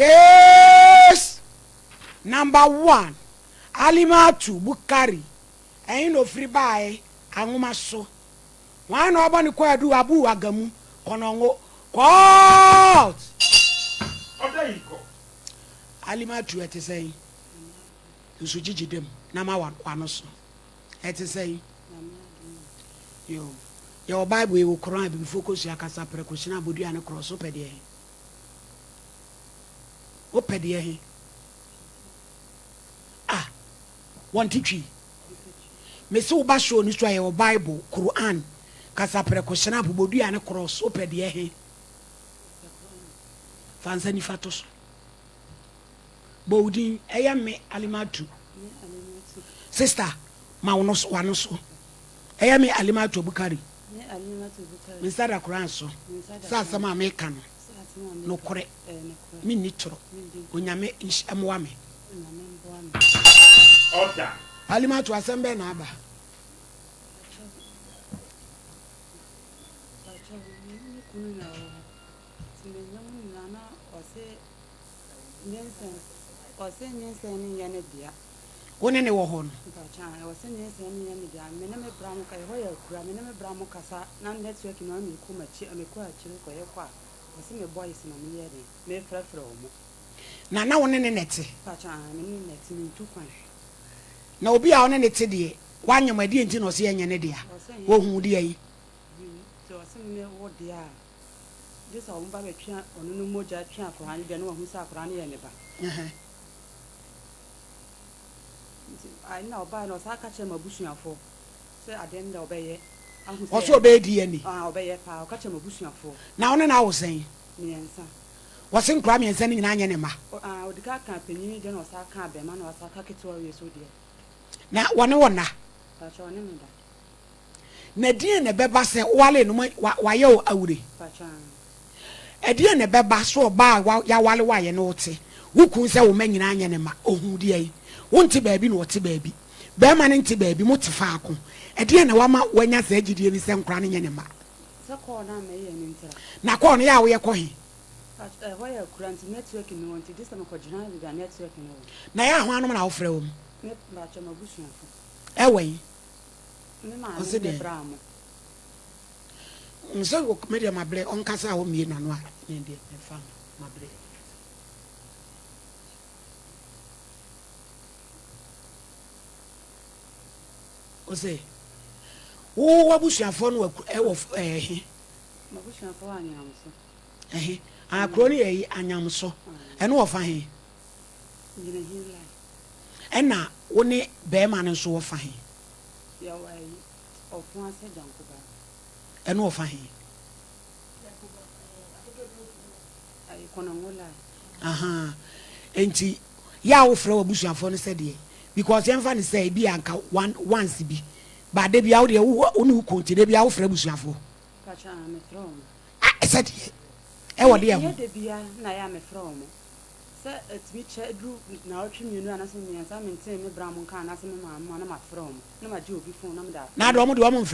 Case number 1. Alimatu Bukari. Ain't no free buy. Anguma so. One over the quadu abu agamu. Konongo. Court. Oh, there you go. Alimatu at saying. You should judge them. Number 1. Wanoso. At saying. Yo. Your Bible will cry before Kosia Casa Precaution Abudi and across Opedia. Opedia. Ah, one teaching. Miss Obasho is try your Bible, Quran, Casa Precaution Abudi and across Opedia. Fansani Fatos. Bodi, Ayame Alimatu. Sister, Maunos Wanoso. Ayame Alimatu Bukari. Mr. Akranso, Sasama Mekan, no correct, Minitro, Unyame ish amwame. Order. Alima to assemble Naba. One in a wahon. I was sending a minimum brown car, minimum brown cassa, none that's working on me, Kumachi, and a quiet chill for your qua. I sing a boys in a year, may prefer. Now, one in a net. Pacha, and net in 2 points. No be on any tiddy. One you my dear Tino see any idea. Oh, who dear. So I send me what they are. This all by a chant on no more jet chant for honey than one who's up running anywhere. I know by no catch him a bushing for. Say I didn't obey it. Also obey DNA. I'll obey a power, catch him a bushing for. Now, and I was saying, me and son. was in Crammy and sending an anima. Oh, the car can't be new, then or can't be man or Sakaki to you so dear. Now, one. But your name Nadia and a beba said, Wally, why yo, Audi. A dear and a beba saw bar while Yawali and Oti. Who could say, woman in anima, oh, who dear. Won't baby, no baby. Bearman into baby, motifaco. A dear and a woman when I said you did some crying anima. So call now, may and now, call me out, we are calling. Why a grant network in one to this time of general with a network in all. Now, one of our friends. But I'm a bushing. Away. Mamma, said the Bram. So, Madame Mablay on Casa or me and one, India, and found Mablay. Say, oh, what was your phone of My bushing for one answer. I crony and yam so, and what for him. You know, he like. And now, only bearman and so for him. Your way of one said, Uncle. And what for him. I can't lie. Aha, ain't he? Yaw throw a bush and phone said ye. Because young fan say, be anchor once be. But they be out there who could they be out for a bush and for. Pacha, I'm a throne. I said, oh, dear, they be I am a throne. Sir, it's which I drew now, you know, and as I'm in saying, Bram can ask me, one of my throne. No, my Jew before number that. Now, don't do a month.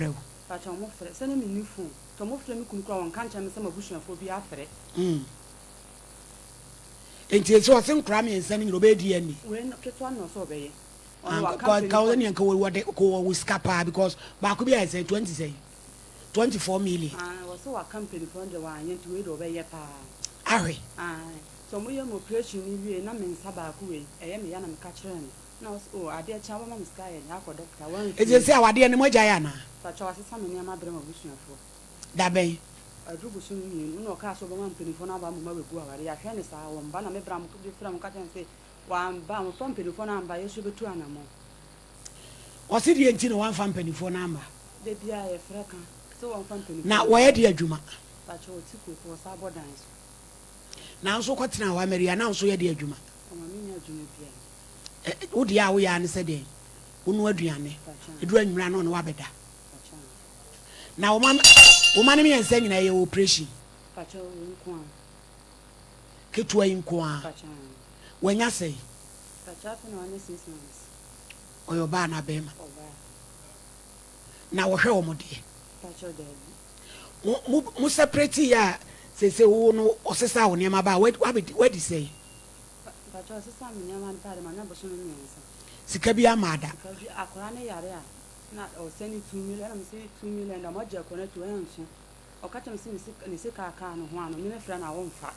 But I'm off for sending me new phone. To move to me, could call and can't tell me some bush and for be after it. Ain't it so I think Crammy and sending Robedi? We're not get one or so, baby. God, Colony and Co. What they call with Scapa because Bakubi I say 24 million. I was so a company from the wine to read over your power. Harry. Aye. So we are more pressure in you, and I'm in Sabaku. I am a young catcher. No, oh, I did Chow Mam's guy and Alco Doctor. It's a say our dear Mojayana. But I was some near my brother wishing for. That bay. I drew soon, no castle of 1 penny for now. I'm going to go. I can't say, I'm Banana Bram could be from Cat and say, one bound from penny for number, you should be 2 animal. Was it the 18 one fan penny for number? They be a fracan, so one penny. Now, where dear Juma? But you're too for Sabo dance. Now, so what now? I marry announce where dear Juma. I'm a miniature Jimmy. Oh, dear, we are said, Unwadiane. It ran on Wabeda. Now, woman, me and sending a operation. But you're in Quan. Kitwa in Quan. When you say, but you're only 6 months. Or your banner bema. Now, show me, dear. But you're dead. Musa pretty ya say, oh, no, or says, I will name about what did you say? pacho sisa me nyama ni pare ma na boso me nyensa sika bi amada because akora ne yare a na o send 2 million am say 2 million da mo je ko na 2 enso o ka tell me say ni sika aka no ho ano me ne fra na wo mfa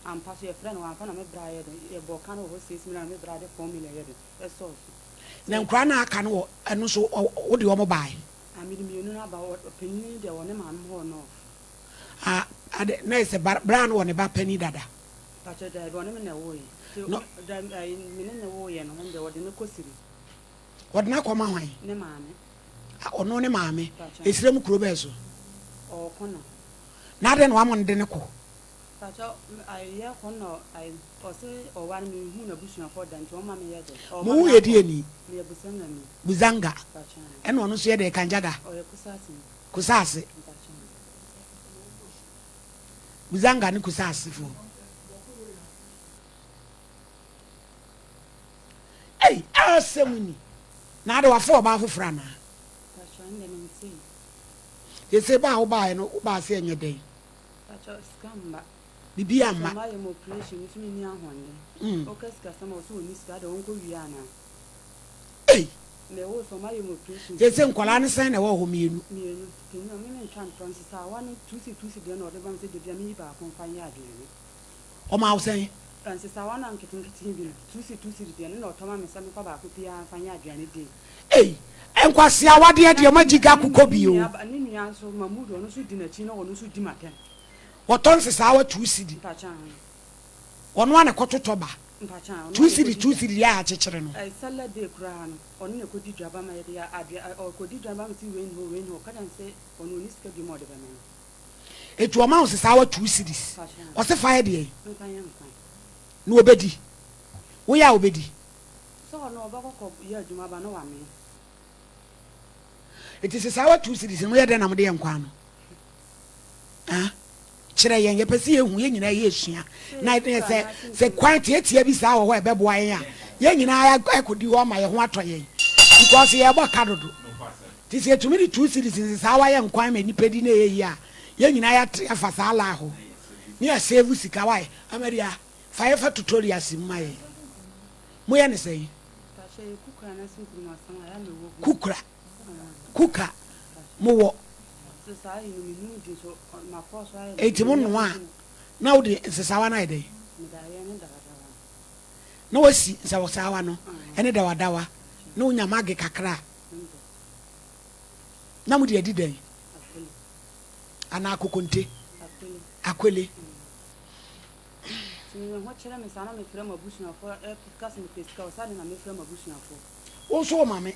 am pass your friend one fa na me bra ye de e bo kan o 6 million me bra de 4 million ye de e so na nkra na aka no eno so wo de wo mo bai ami de me no about opinion de wo ne ma ho no ade na ise bra no ne ba pani dada pacho da wo ne me na wo yi no da me ne wo ye no de wo de ne kosiri wo de na koma hwan ne maame ono ne maame esirem kuro be so o kono na de no amon de ne ko pacho ya kono o se o wan me hu na busu afọ da nti o ma me ye de mo ye die ni me busanga mi buzanga pacho eno no so ye de kanjaga o ye kusasi kusase pacho buzanga ni kusase fo ei asemuni na de wa fo ba fofra na pacho ande me nti ye se ba wo ba no wo ba se enye den pacho skamba bibi amma ma ye mo operation nti me ni ahonde o kaska sama o so ni ska da won ko wi ana ei me wo so ma ye mo operation ye se nkola ne san na wo ho mienu mienu kinyo me men twan tron sa wan tusi de no de bam se de bia me ba ko fa ya adwene o ma wo san Francis awana nketenkete bi tusi de no otoma me sa me fa ba ko pia fa ya adwene de ei enkwase awade de magiga kokọ bi o ni nua so mamudo no so di na chi no ono so di maten woton sesa wa 2 cedi mpachan ono ane kototo ba mpachan 2 cedi ya achechire no ai sala de kura no ono ne kodi dwaba ma ye ya ade o kodi dwaba ma ti wen ho kada nse ono ni ska bi mo de ba me etu o ma sesa wa 2 cedi o se fa ye de me kan yan kan no obedi wo ya obedi so ono ba ko ya adwuma ba no wa me it is sesa wa 2 cedi no ye de na mo de nkwa no kire yen ye pese ye hu ye nyina ye esua na se kwante etia bi sa wo ho ebeboa yen a ye nyina ya akodi ho ma ye ho ato yen because ye bo kadodo ti se tumi di 2 cedis sa wa ye nkwan ma ni pedi na ye yi a ye nyina ya fa sa ala ho ni a save sika wa amaria fa ye fa tutorial simma ye mo ye ne sei ta she kukura na sin kuruma sama ya me wo kukura kuka mo wo sesa yi no mi di so ma ko so ayi eti mo no a na wo de sesawa na ide mi da ye ne da na wasi sesawa no ene da wadawa na unya mage kakra na mo de adi den ana akokonte akwele ni ho chere me sana me frema busu na fo kasi me pesika o sa na me frema busu na fo wo so mame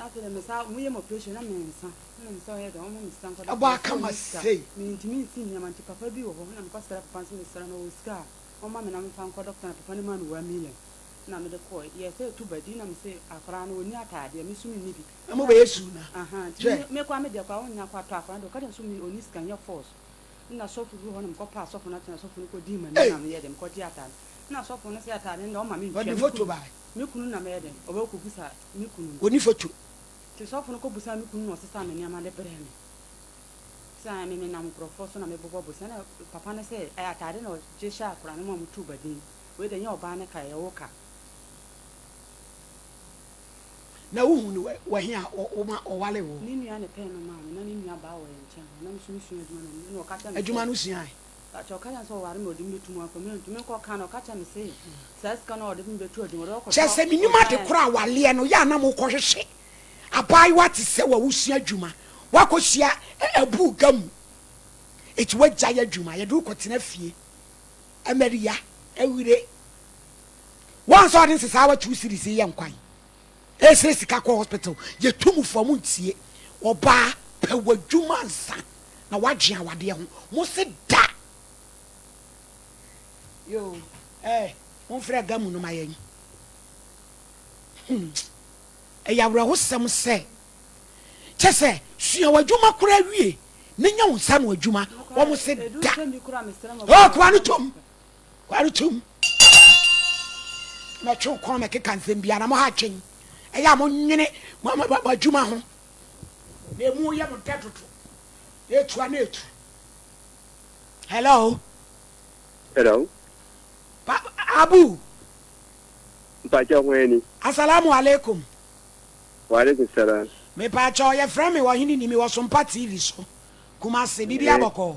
after me sa mu ye mo operation na me nsa na me sa ye da o mo nsa nko da aba kama sei me ntimi nsi nyama nti papa bi wo ho na me kwasara papa nso me sara na o ska o ma me na me fa nko doctor na papa ne ma no 1 million na me de ko ye se tu badi na me se akra na oni atade me sumi ni bi mo be yesu na aha me kwa me de kwa onya kwa to akra do ka de so me oni ska nya force na sofu ru ho na me ko pa sofu na tena sofu ko di ma na me ye dem ko di atade na sofu na se atade na o ma me o di photo ba me kunu na me ye dem o ba ko busa me kunu oni photo ti sofu ko busa me kunu no se sa me ni ama de bre me sa me na mkrofo so na me bobo busa na papa na se ay atade na o je sha akra na mo mutu badin we de nya oba na ka ye wo ka na wo hu wo hia o wale wo ni nua ne pe no ma na ni nua ba wo ye nche na me sumi sumi aduma no ka ta me aduma no sia a cho ka ya so ware me odi metu mu akọ me ntu me ko ka na ka ta me se sa ska na odi me betu aduma ro ko che se minima de kora wale no ya na mo ko hwehwe abai wati se wa wusua aduma wakosia abu gam eti wagya ya aduma ye do ko tena fie ameria ewire wan so den sesa wa 2 series ye nkwan ese sika ko hospital ye tumu fo mu ntie oba pe wadwuma nsa na wagye awade ho mo se da yo on frère gamu no mayen ya wura ho sem se chese sua wadwuma kora wie ne nya wonsa no wadwuma wo mo se da o kwa no tum ma chu kwa me ke kansem bia na mo ha twen eya mo nwene wadwuma ho na mu ye mo tatoto etu ana etu hello hello abu Pacha Weni. Assalamu alaikum. Wa alaikum salam. Me pacha ye friend me wa hini ni me wa SOMPA TV so. Kumase bibi aboko.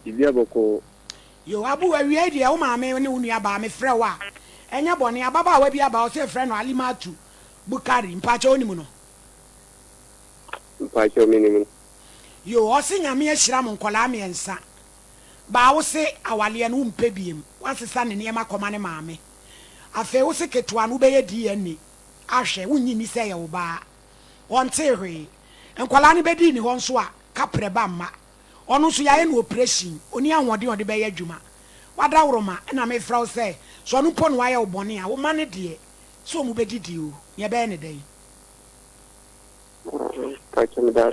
Bibi aboko. Yo abu awie dia wo maame ne wo nua ba me frɛ wa. Enya bone ababa wa bi aba o se frɛ no Alimatu Bukari mpacha onimu no. Pacha minimu. Yo o se nyame ahira mo nkola amiensa. Ba wo se awale no mpe biem. Wasesa ne ne makoma ne maame. Afe wo se ketua no beye DNA. Ahwe wonyi ni se ye wo ba. Wonte hwe. Nkola ne bedi ni ho nso a kapre ba ma. Ono so yae no operation. Oni ahode ode beye adwuma. Wada woroma na me frau se so no pon waye wo bone a wo ma ne de. So mu bedidi o. Ye be ne dai. Pacha me da.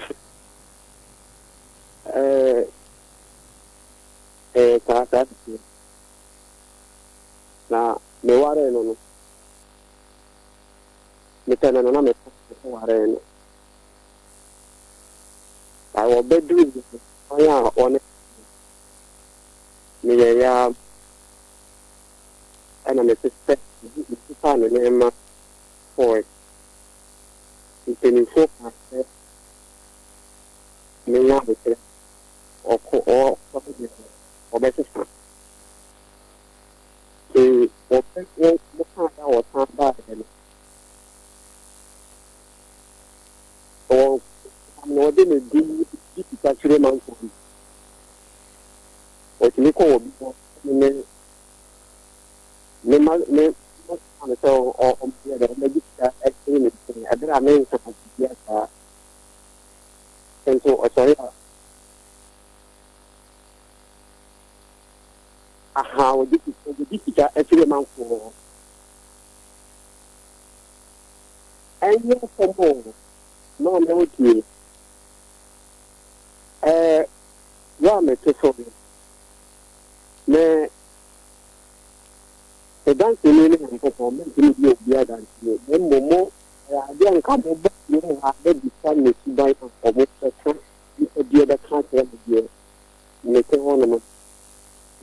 Kaka. Na me ware no. Me tena no na me ware no. I will be doing this. Oh, on me, and I'm a suspect. This time, the name for it. It's been in focus. Me now, or better. The open or time back. Or no, didn't do it actually, man. Or to make all me, so or maybe actually, I don't have names of yes, and so sorry. How this is actually amount for. And yes, for more. No, no, you. Yeah, me too sorry. Me, the dancing and performance will be a dance. Then, Momo, I don't come over. You have the sun to buy for most of the other country of the year. Make an ornament.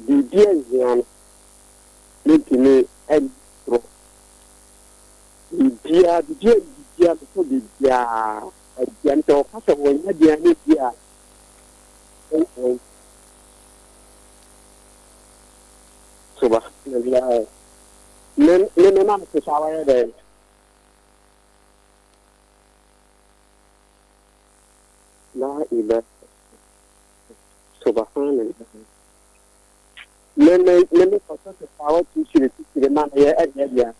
The dear Zian, making me and the dear, before the dear, a gentle pastor when you dear, dear. So, but then I'm to shower there. La ila. So, but then process the power to see the man here at the area.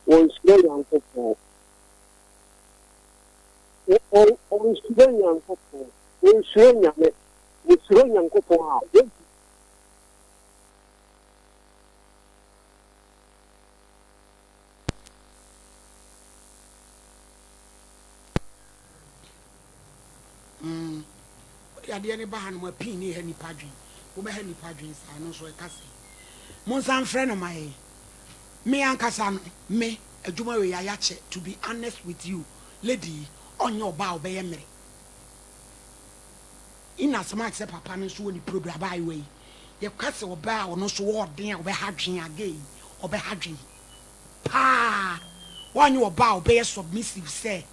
Once very young couple. Once very young couple. Once very young couple. Ade ne ba han mo pin ne ha nipa dwen wo be ha nipa dwen sa no so e kase mon san frɛ no mai me ankasa no me adwuma we ya che to be honest with you lady onye oba obe ye mere ina smart se papa no so ni program ba we ye kase oba ono so wo den obe ha dwen again obe ha dwen pa onye oba obe ye submissive say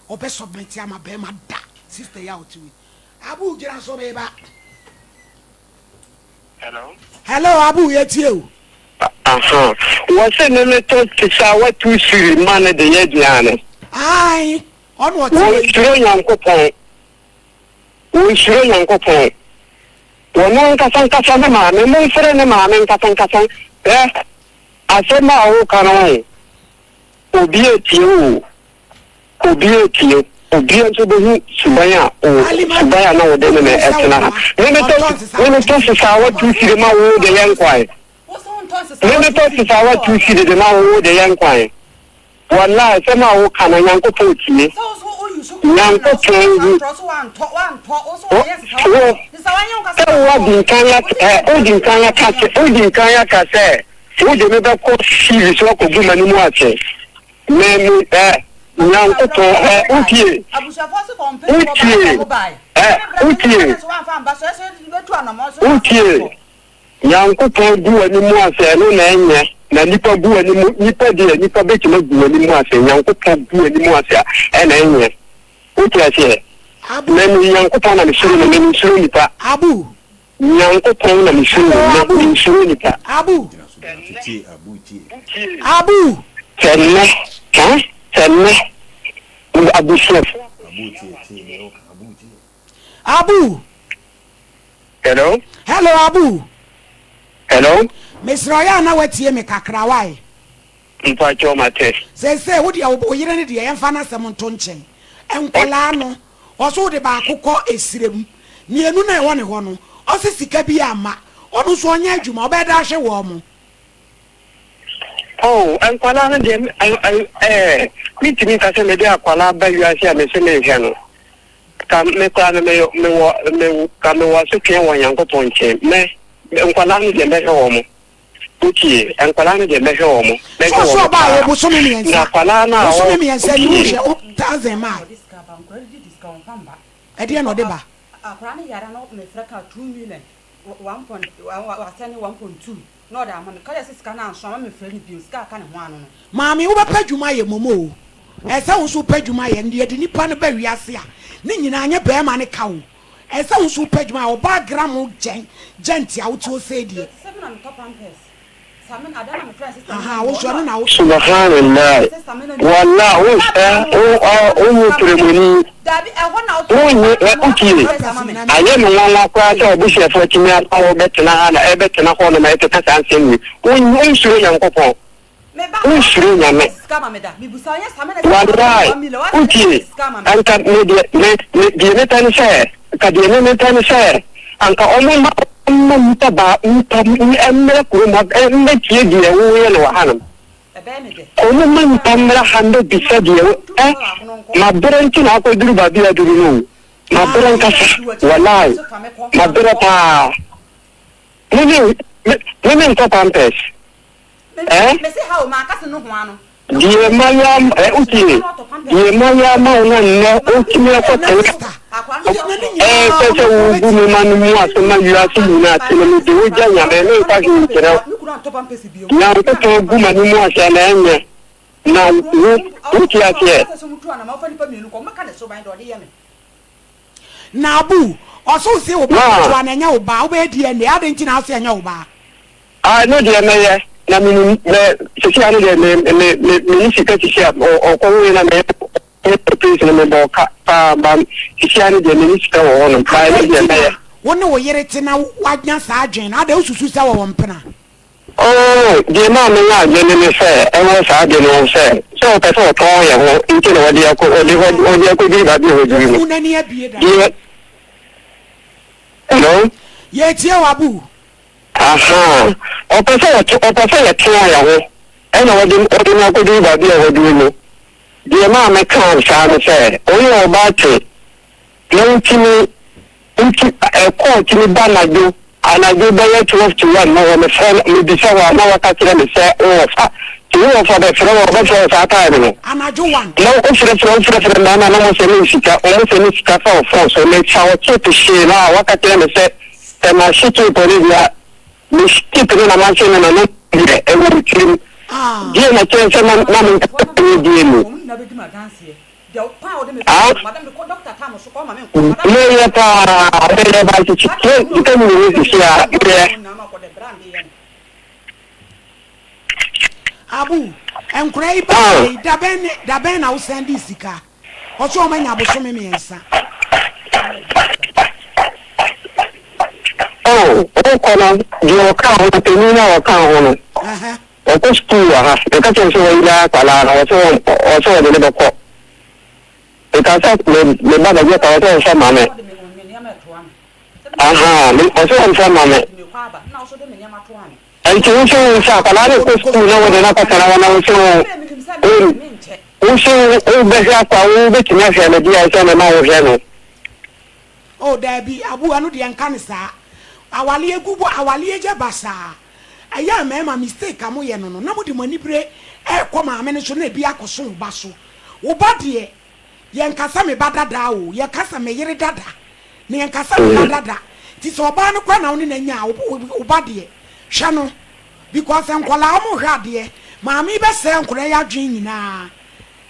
obe submit am ba ma da sister ya otu Abu jira so beba. Hello Abu yetie o. What's the name to say what to see man the yediane. Ai, on what? We show yankopon. Wono kasa na ma me mo fere ne ma me kasa. Asema o kan obi etie. Obian to be Subaya or Subaya now, then Etna. When it tosses our two see the man who the young quiet. When it tosses our two see the man who the young quiet. One lie, somehow can a young couple to me. Young couple, Odin Kaya say, would you never call serious work of women in watching? Men, Nyankoto utie Nyankoto du ani mu ase no na enye na nipa bu ani mu nipa de nipa be kima bu ani mu ase Nyankopɔn bu ani mu ase na enye uti ase Abu na Nyankopɔn na misuru na misuru nipa Abu Nyankopɔn na misuru na misuru nipa Abu tenne Abu chef Abu hello Abu hello Mr. Ya na watie me kakra wai mpa cho mate say wo dia wo yire ne de yemfa na sem nto nchen enkola no oso de ba akokɔ esirem nienu na ɛwɔ ne hɔ no ɔse sika bi ama ɔno so ɔnya adwuma ɔbɛda ahwe wɔ mo oh enkola no de mitimi ka se me de akwala ba wiase a me se me hwɛ no ka me kwa me ka me wa so twen wɔ Nyankopɔn nkyɛn me enkola no de me hwɛ wɔ mo uti enkola no de me hwɛ wɔ mo me hwɛ wɔ so ba wo bo so me miensa na akwala na so me miensa ni hwɛ 1000 ma ɛde no de ba akra ne yara no me fraka 2 million 1.2 no da man ka yesi ska na anso ma me fra ni bi ska ka ne ho ano no maami wo bɛpɛ dwuma yɛ momo ɛsɛ wo so pɛ dwuma yɛ ndi de nipa no ba wiase a ne nyina anya bɛɛma ne ka wo ɛsɛ wo so pɛ dwuma wo ba gram genti a wo to say die 7 on top pampers samen adana me friend sister aha wo so no na wo subhanallah walla o tremoni dabi ɛhɔ na o uti aye no nwa kwa ta obushi afo timi awo betena ha na ebetena ho no ma eteka sansem ni o nsuro Nyankopɔn o nsuro nyame skama me da bibusa onye samen wallahi uti anka me metan share ka de me metan share anka omo mta ba mta ko ma tie die wo ye no hanam omo mta mra hande bisa die ma brenti na ko duru ba bia duru no ma brenta wallahi ma breta me ko pampers me se ha o ma ka se no ho ano die mayam uti die mayam ma no uti ko tele pese wo bu mi manu mu asoma wiase nyina atene mi de woja nyame me nka hi kire na ko bu manu mu ase na enye na uti ase na Abu oso se wo ba na nya wo ba wo be die ne ade nti na ase nya wo ba no de me ye na mi se anu de me sika ti sia o ko wo na me please me bo ka ba sia anu de me sika wo no ba ne de me wo ne wo yere te na wanya sa adwen na ade ususu sa wo mpena oh de ma me ya je ne me se e wo sa de no se so pe so to ye ho nti no de ko de ko di ba bi ho di mo na ni abie da hello ye tie wa Abu aha o pe so ye to ya ho e na wo de ko di ba bi ho di no de ma me kan sa me se o ye o ba te no ntimi ko timi ba na do anago be 12 to 1 no me friend me bi se wa na wa ka kire me se o fa ti wo fa be friend o be se sa ta no anajo 1 no o fire na mo se ni sika o mo se ni sika fa o so me cha o che to she na wa ka kire me se te ma shi to ko ni ya mi shi to na ma se na no e wo kire die na che se na mo ni die mu no ya pa de ba ti ke ni ni sia Abu enkura iba da ben na wo send sika oso o manya bo so me miensa o kono yo ka ho te ni na o ka ho no o ko school ha e ka che so ila kwala na o so de le ko e ka sa me ba da je ka o so ma me aha me o so ma me ai che so sa kwala ne ko school na wo de na ka kana na so o be ya kwa o be tinya hwe na dia so na ma wo hwe no o da bi Abu anu de enka ne sa awale egubo awale eje basa aya mema mistake amo ye no no na mo de mani bre e ko ma me ne so na bi akoso ba so wo ba de ye nkasa me badada o ye kasa me yire dada ne ye nkasa me badada ti so ba no kwa na woni na nya wo ba de hwa no because enkola omo hwade maami be se enkora ya dwen nyina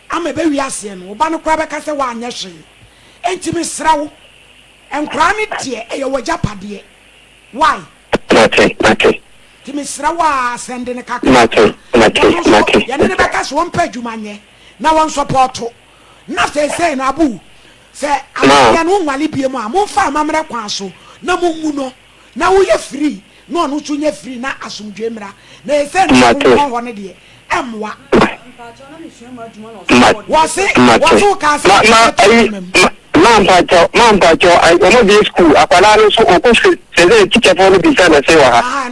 ama be wiase no oba no kra be ka se wa anya hwe entimi srawo enkora ne tie eye wajapade why mate timi srawo sende ne kaka mate ya ne be ka so won pa adwumanye na won support na say na abu se amanya no nwale biem a mo fa amamre kwan so na mo mu no na wo ye free no no tun ye free na asomdwe mra na e say no ho ne de emwa wase ka say Mampacho, I want to school. Apalano so oku se teacher for the sana se wa ha.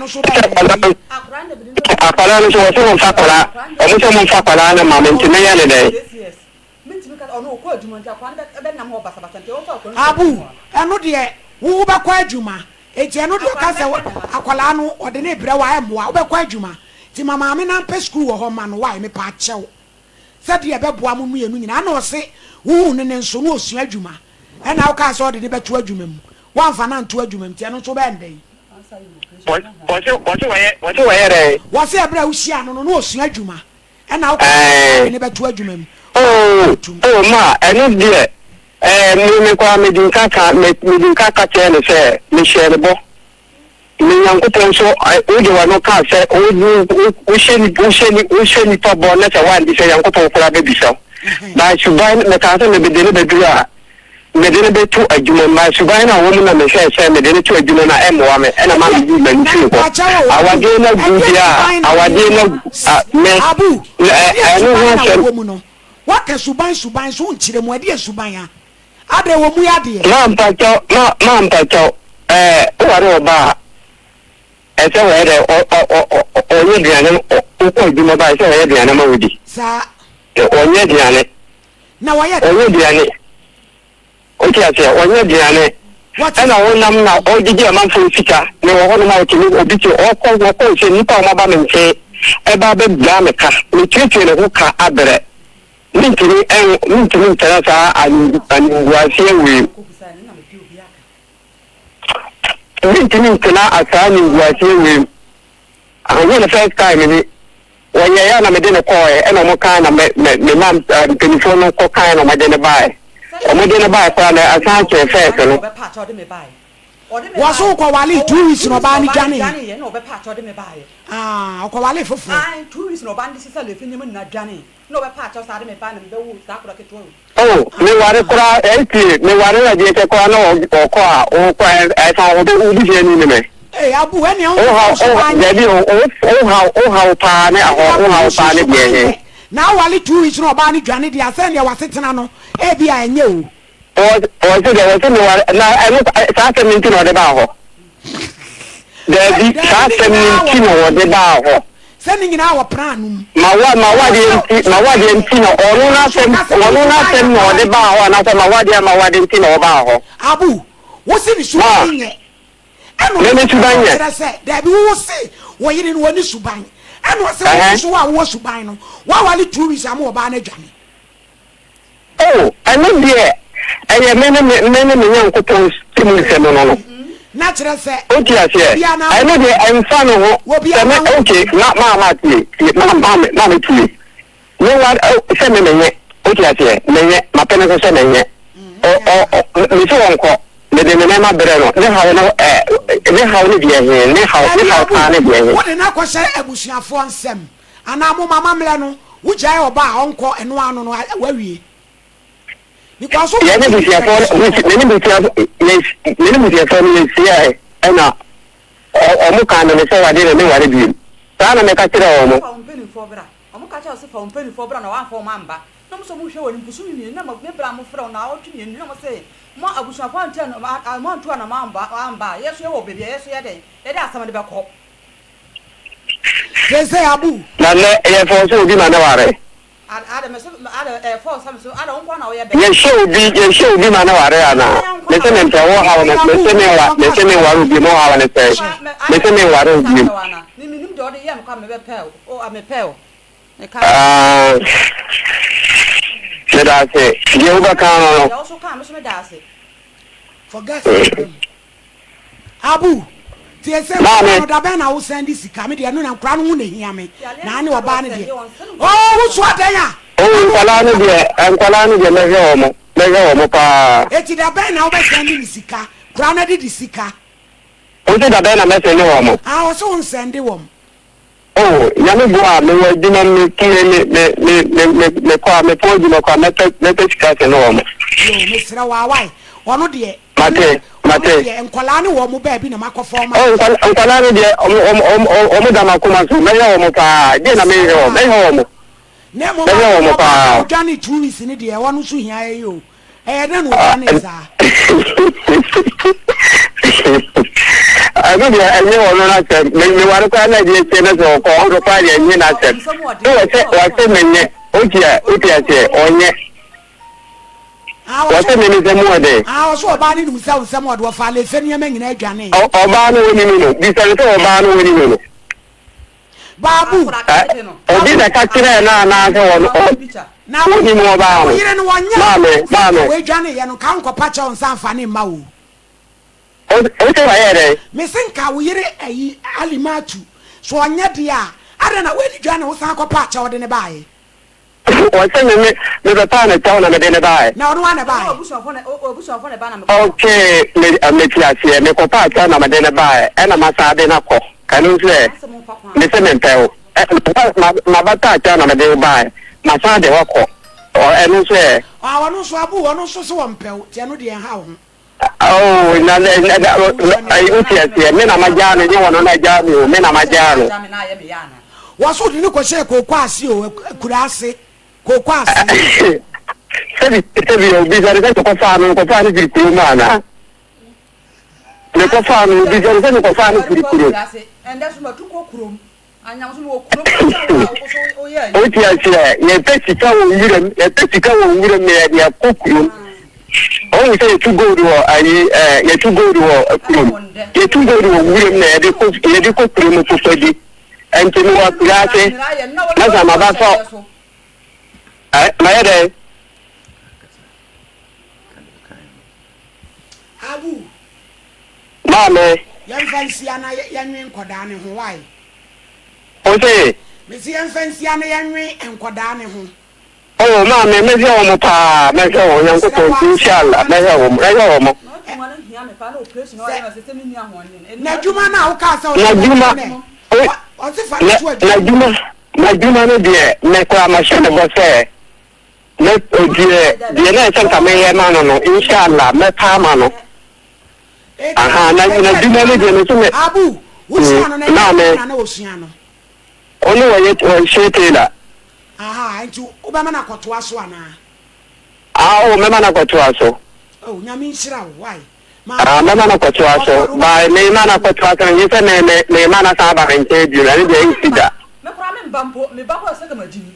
Apalano so so fakala. Omo so mo fakala na mama ntime ya ne dai. Abu, eno de wo be kwa adwuma. Eti eno de ka se akwala no ode na ebra wa emwa wo be kwa adwuma. Ti mama me na pe school wo ho ma no wa me pa chew. Se de be boa mu mienu nyina na o se wo ne nso no osu adwuma e na wo ka so de ne beto adwuma mu wan fa na nto adwuma mu tie no so be ndai What re wo se ebra wo hia no no osu adwuma e na wo ka de ne beto adwuma mu ma eno de me kwa me din kaka che ne se me share bo me yankopon so o de wa no ka se o sheni to bo na se wan di se yankopon kura be bi so na suban me ka se me be de ne be dura me de ne be to adwuma ma suban na wo mu na me se me de ne to adwuma na emwa me e na ma bi ba nti ko awade na gubia awade na me abu eno ho wo no wa ka suban so nchire mu ade suban a ade wo mu ya de mampacho ware oba ese were onye diane ko adwuma ba ese were diane ma wodi sa onye diane na wa ya onye diane o ti ase onye diane ana wonam na ogigi amanfo sika ne wo hono ma o tini obi ti o ko se nipa o ma ba me nche e ba be bla me ka me twetwe ne ho ka abere mintini terasa aniguasie we mintini tena asa aniguasie we ayo the first time ni wanya ya na medene ko e na mo kan na me nam telephone ko kan na medene bai o medene bai kwa na asa che first no waso ko wale 2 weeks no ba ni jane no be pa cho de me bai ko wale fofo 2 weeks no ba ndi sisa le fini na jane no be pa cho sa de me bai na be wu sa kura keto me ware kura me ware na je te kwa no ko o kwa sa o be u je ni me abu ene o ha pa ne o pa ne bi na wale 2 weeks no ba ni jane dia se ne wasetena no e bia enye o o se de no na eno sa se minti no de ba ho de sa se minti no de ba ho se ni nyina wo pranum ma wa de nti no onu na se no de ba ho na se ma wa de nti no ba ho abu wo se ni subanye eno me subanye se da bi wo se wo yiri no ni subanye eno se wo so wa wo subanye no wa wale 2 weeks am wo ba na dwane eno de eye mene nyankopon timu se no na kire se o ti ase eno de enfa no ho okay ma ti ni wa se me o ti ase me ma pene ko se me mi so wonko me de me ma bere no ne ha no bi ehe ne ha pa ne bi ehe wo de na ko se abusuafo nsem ana mo mama mle no wo jai oba onko eno anu no wawie because yeah me be here for me na o mu kan me se wade me wade bi ta na me ka kire o mu o mu ka cha se fa ompeni fo bra na wa fo mamba no mo so mu hwe woni busu ni na me bra mo fra na o tuni ni na mo se mo abusu afa ntia no mo ntu na mamba yeso ye wo bebia yeso ye de e de asama de be ko se abu na le ye fo so obi na na ware ye show bi ma na ware ana me se me ntawo ha na me se me waru bi mo ha na se me se me waru bi ni nim de o de ye no ka me be pel o a me pel se da se ye uba ka no so ka me so me da se forget abu tie se no da be na wo send sika me de no na nkra no hu na hia me na ne oba ne de oh wo so adan ya oh nkwala no de mehwe omo pa eti da be na wo be send ni sika kra na de sika o se da be na me send omo ah wo so send wo oh ya me bo a me wa dina me kile me kwa me poji me kwa me sika se no omo yo me sira wa wai ono de mate enkola ne wo mo ba bi na makofo ma oh enkola ne de omo da makoma so me ya omo pa je na me omo ne mo ma Johnny 2 weeks ni de wono so hia ye yo eh na no Johnny za agu dia enye wono na se me ware kwa na de che na so ko ro pa ye nyi na se wa se menye o tia se onye wa se me ni se mo de so oba ni numusa usam o do fa le fe ni nyina adwane oba no woni no bi se oba no woni no babu obi da ka kire na se wono na woni mo ba wo yire no wonya mame we adwane ye no ka nkopa cha on sanfa ne ma wo o se wa yere me senka wo yire ayi alimatu so onya de a ada na we ni dwane wo san kopa cha wo de ne baaye o se me ba pa na cha na me de ne baaye na ono na baaye obushofo ne ba na okay me tiasie me kopa cha na me de ne baaye e na ma sa de na ko kanu se me se me mpeo ma ba ta cha na me de baaye ma sa de wa ko o enu se wono so abu wono so so mpeo tie no de en ha wo oh na ai utiasie me na majano ni wono na jano me na majano wo so di ni ko she ko kwase o kurase ko kwase sebi obi zare ko fa ni dikuru mana le ko fa ni obi zare ko fa ni dikuru enda so matu ko kurom anyam so wo kurom o ye o ti asie ye pesika wo wure me ya ko kurom o se tu go do ayi ye tu go do kurom ye tu go do wure me ya de ko kurom ko fadi enti ni wa kurase na sama ba so mayede abu mame yan fancy ana yan nwen koda ne ho wai o se me si yan fancy ana yan nwen enkoda ne ho oh mame me se o mo pa me se o yan ko to inshallah me se o mo na juma na o ka sa o na juma o se fa tu na juma no de me kwa ma she bo se me o de na se ka me ye ma no inshallah me pa ma no aha na juma no de no so me abu wusi ano na osua no oni wo ye o shete la aha nti o ba ma na koto aso ana o me ma na koto aso oh nyame nshira wo wai me ma na koto aso ba me ma na koto aso ni se me ma na sa ba nche bi na ni de insida me kwa me mbampo me ba ko se ka majini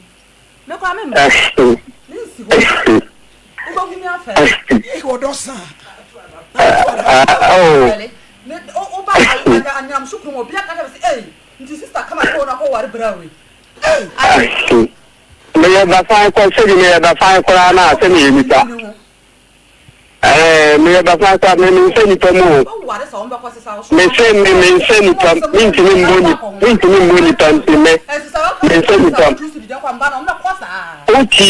me kwa me mbampo ni si ho uba humi afa e wo do sa me o ba anyam sukuru obi aka ka se nti sister kama ko na ko ware brawe me ya ba fa ko se ni me ba fa ko na se ni mi ta me ya ba fa ko me se ni to mo me se ni to mi nti ni mboni tanti me se ni to o ti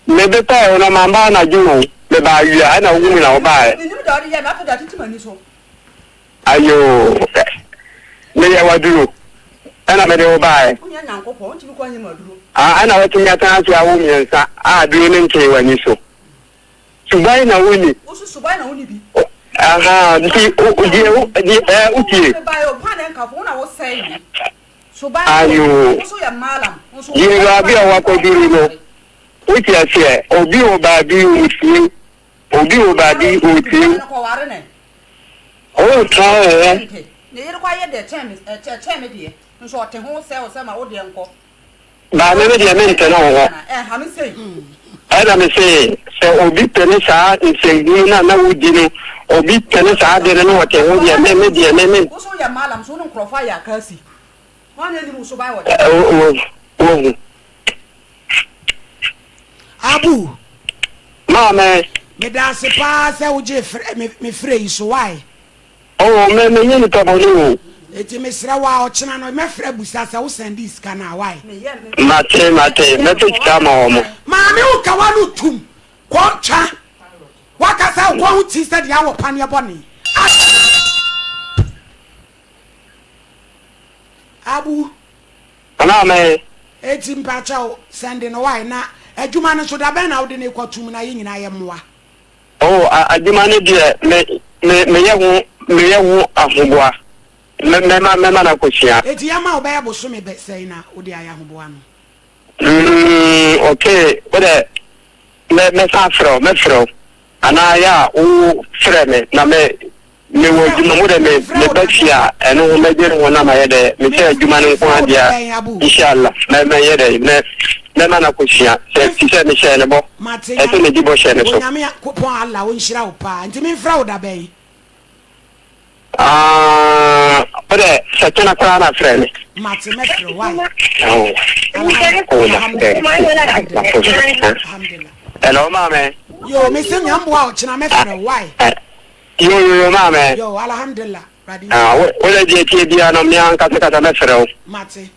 me be ta o na mamba na ju me ba yu ana wu na o ba ni mi da ri ya ma fa da titimani so ayo me ya waduro ana me de o ba unya nyankopɔ ntimi kwa nyi maduro ana wati nya tan afi awu miensa duro ne nke wani so subai na woni usu subai na woni bi aha nti utie ba yo pa ne nka fo na wo sai ni subai ayo usu ya malam usu ye ga bi o wa ko duro no utie asie obi o ba bi utie obi o ba bi utie ko ware ne o tra ne yere kwa ye de cheme de nso ote ho se ma wo de nko ba me de me ntena wo ha me sei ana me sei se obi tene sa nsengni na wudi no obi tene sa de no wote ho de me wo so ya malam so no nkrofa ya kasi wan eli mu so bai wo abu mama me da se pa se wo je me free so why oh me nyini to bonu eti mesra wa ochina no mefra busa se wo send this kana why mate me to chama omo maame wo ka wa no tum kwoncha wakasa wo hu ti se dia wo pane boni abu ana me eti mpacha o send no why na adwuma no so da ben na wo de ne kwatum na yina ye moa oh adwuma ne de me ye hu afoboa me na kosia eti ya ma oba boso me be sei na wo de aya hoboa no okay but me fro ana ya o frɛ me na me wo dwuma mo de me batia eno me de no na ma ye de me sɛ dwuma no ko adia inshallah me ye de me na kosia se me hyɛ ne bo e se me di bo hyɛ ne so nyame kopon alla wo nhyira wo pa nti me mfra wo da bɛn but satana kwa na frɛ me mate me frɛ why hello mama yo me se nyambo a ochina me frɛ why yo mama yo alhamdulillah radi wo le die tie dia no me an kata me frɛ o mate